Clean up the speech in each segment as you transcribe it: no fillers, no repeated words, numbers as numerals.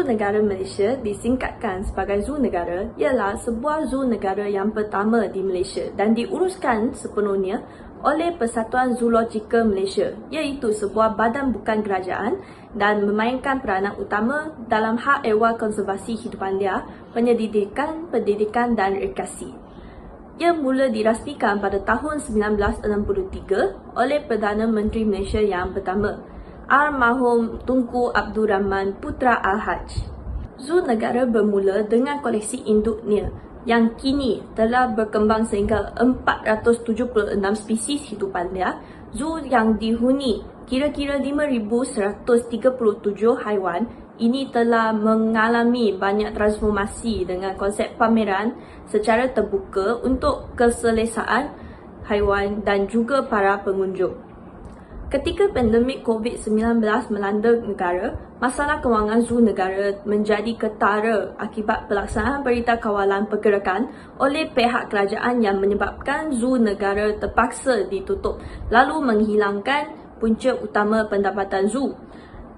Negara Malaysia disingkatkan sebagai Zoo Negara ialah sebuah zoo negara yang pertama di Malaysia dan diuruskan sepenuhnya oleh Persatuan Zoologikal Malaysia, iaitu sebuah badan bukan kerajaan dan memainkan peranan utama dalam hak ehwal konservasi hidupan liar, penyelidikan, pendidikan dan rekreasi. Ia mula dirasmikan pada tahun 1963 oleh Perdana Menteri Malaysia yang pertama, Almarhum Tunku Abdul Rahman Putra Al-Haj. Zoo Negara bermula dengan koleksi induknya yang kini telah berkembang sehingga 476 spesies hidupan liar. Zoo yang dihuni kira-kira 5,137 haiwan ini telah mengalami banyak transformasi dengan konsep pameran secara terbuka untuk keselesaan haiwan dan juga para pengunjung. Ketika pandemik COVID-19 melanda negara, masalah kewangan zoo negara menjadi ketara akibat pelaksanaan Perintah Kawalan Pergerakan oleh pihak kerajaan yang menyebabkan zoo negara terpaksa ditutup lalu menghilangkan punca utama pendapatan zoo.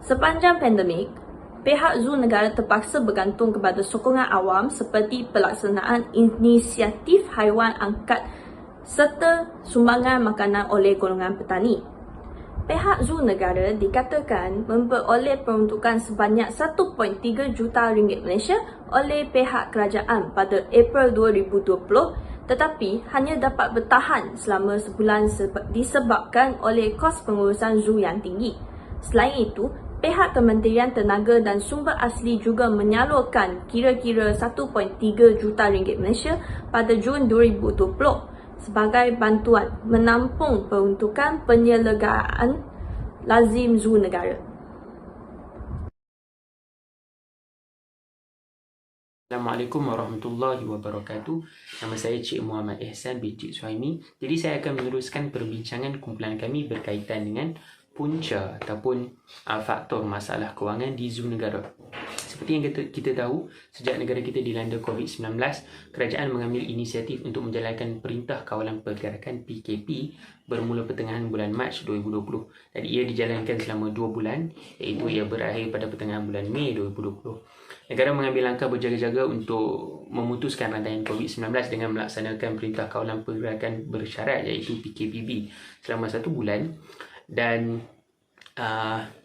Sepanjang pandemik, pihak zoo negara terpaksa bergantung kepada sokongan awam seperti pelaksanaan inisiatif haiwan angkat serta sumbangan makanan oleh golongan petani. Pihak Zoo Negara dikatakan memperoleh peruntukan sebanyak 1.3 juta ringgit Malaysia oleh pihak kerajaan pada April 2020 tetapi hanya dapat bertahan selama sebulan disebabkan oleh kos pengurusan zoo yang tinggi. Selain itu, pihak Kementerian Tenaga dan Sumber Asli juga menyalurkan kira-kira 1.3 juta ringgit Malaysia pada Jun 2020 sebagai bantuan menampung peruntukan penyelenggaraan lazim zoo negara. Assalamualaikum warahmatullahi wabarakatuh. Nama saya Cik Muhammad Ehsan bin Cik Suhaimi. Jadi saya akan meneruskan perbincangan kumpulan kami berkaitan dengan punca ataupun faktor masalah kewangan di zoo negara. Seperti yang kita tahu, sejak negara kita dilanda COVID-19, kerajaan mengambil inisiatif untuk menjalankan Perintah Kawalan Pergerakan PKP bermula pertengahan bulan Mac 2020 dan ia dijalankan selama 2 bulan, iaitu ia berakhir pada pertengahan bulan Mei 2020. Negara mengambil langkah berjaga-jaga untuk memutuskan rantaian COVID-19 dengan melaksanakan Perintah Kawalan Pergerakan bersyarat iaitu PKPB selama 1 bulan dan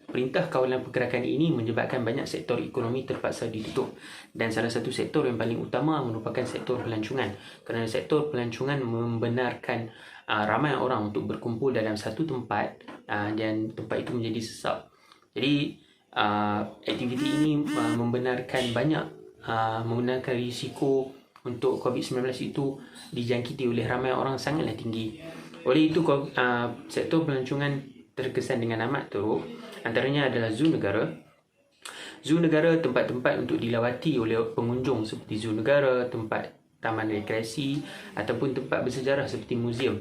Perintah Kawalan Pergerakan ini menyebabkan banyak sektor ekonomi terpaksa ditutup dan salah satu sektor yang paling utama merupakan sektor pelancongan kerana sektor pelancongan membenarkan ramai orang untuk berkumpul dalam satu tempat dan tempat itu menjadi sesak. Jadi aktiviti ini membenarkan risiko untuk COVID-19 itu dijangkiti oleh ramai orang sangatlah tinggi. Oleh itu sektor pelancongan terkesan dengan amat teruk. Antaranya adalah zoo negara. Zoo negara tempat-tempat untuk dilawati oleh pengunjung seperti zoo negara, tempat taman rekreasi ataupun tempat bersejarah seperti muzium.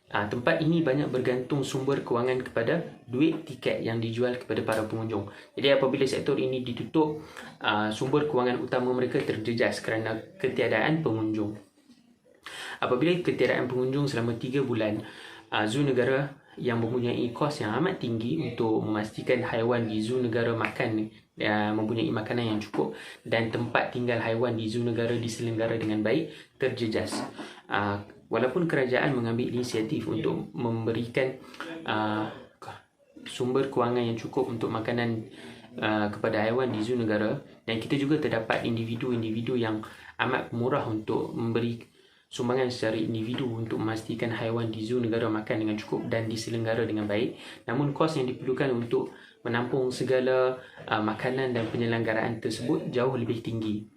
Tempat ini banyak bergantung sumber kewangan kepada duit tiket yang dijual kepada para pengunjung. Jadi apabila sektor ini ditutup, sumber kewangan utama mereka terjejas kerana ketiadaan pengunjung. Apabila ketiadaan pengunjung selama 3 bulan, zoo negara yang mempunyai kos yang amat tinggi untuk memastikan haiwan di zoo negara mempunyai makanan yang cukup dan tempat tinggal haiwan di zoo negara diselenggara dengan baik terjejas. Walaupun kerajaan mengambil inisiatif untuk memberikan sumber kewangan yang cukup untuk makanan kepada haiwan di zoo negara, dan kita juga terdapat individu-individu yang amat murah untuk memberi sumbangan secara individu untuk memastikan haiwan di zoo negara makan dengan cukup dan diselenggara dengan baik. Namun kos yang diperlukan untuk menampung segala makanan dan penyelenggaraan tersebut jauh lebih tinggi.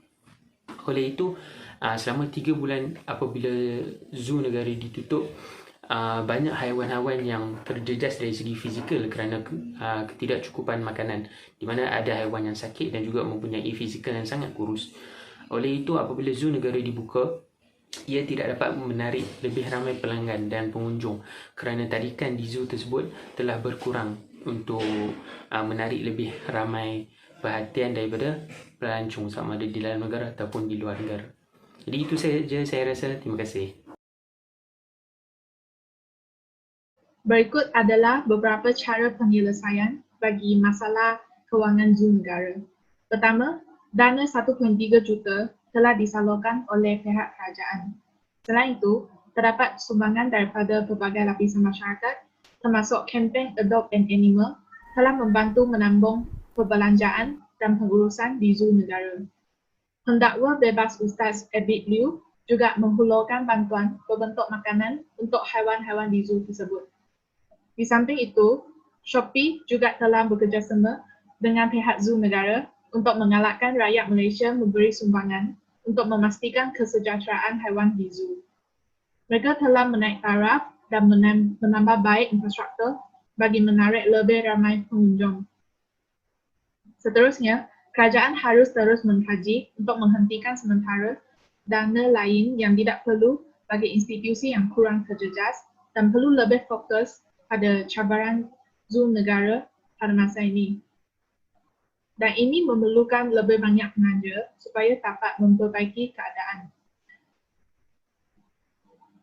Oleh itu, selama 3 bulan apabila zoo negara ditutup, banyak haiwan-haiwan yang terjejas dari segi fizikal kerana ketidakcukupan makanan, di mana ada haiwan yang sakit dan juga mempunyai fizikal yang sangat kurus. Oleh itu, apabila zoo negara dibuka, ia tidak dapat menarik lebih ramai pelanggan dan pengunjung kerana tarikan di zoo tersebut telah berkurang untuk menarik lebih ramai perhatian daripada pelancong sama ada di dalam negara ataupun di luar negara. Jadi itu sahaja saya rasa. Terima kasih. Berikut adalah beberapa cara penyelesaian bagi masalah kewangan zoo negara. Pertama, Dana 1.3 juta telah disalurkan oleh pihak kerajaan. Selain itu, terdapat sumbangan daripada pelbagai lapisan masyarakat, termasuk kempen Adopt an Animal, telah membantu menambung perbelanjaan dan pengurusan di zoo negara. Pendakwa bebas Ustaz Abid Liu juga menghulurkan bantuan berbentuk makanan untuk haiwan-haiwan di zoo tersebut. Di samping itu, Shopee juga telah bekerjasama dengan pihak zoo negara untuk mengalakkan rakyat Malaysia memberi sumbangan untuk memastikan kesejahteraan haiwan di zoo. Mereka telah menaik taraf dan menambah baik infrastruktur bagi menarik lebih ramai pengunjung. Seterusnya, kerajaan harus terus mengkaji untuk menghentikan sementara dana lain yang tidak perlu bagi institusi yang kurang terjejas dan perlu lebih fokus pada cabaran zoo negara pada masa ini. Dan ini memerlukan lebih banyak tenaga supaya dapat memperbaiki keadaan.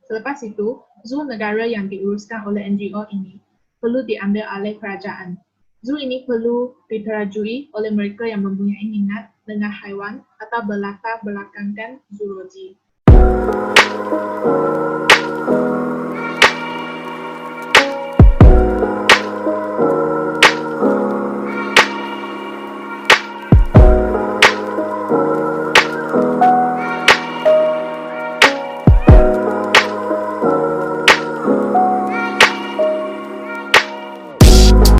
Selepas itu, zoo negara yang diuruskan oleh NGO ini perlu diambil alih kerajaan. Zoo ini perlu diterajui oleh mereka yang mempunyai minat dengan haiwan atau berlatar belakangkan zoologi.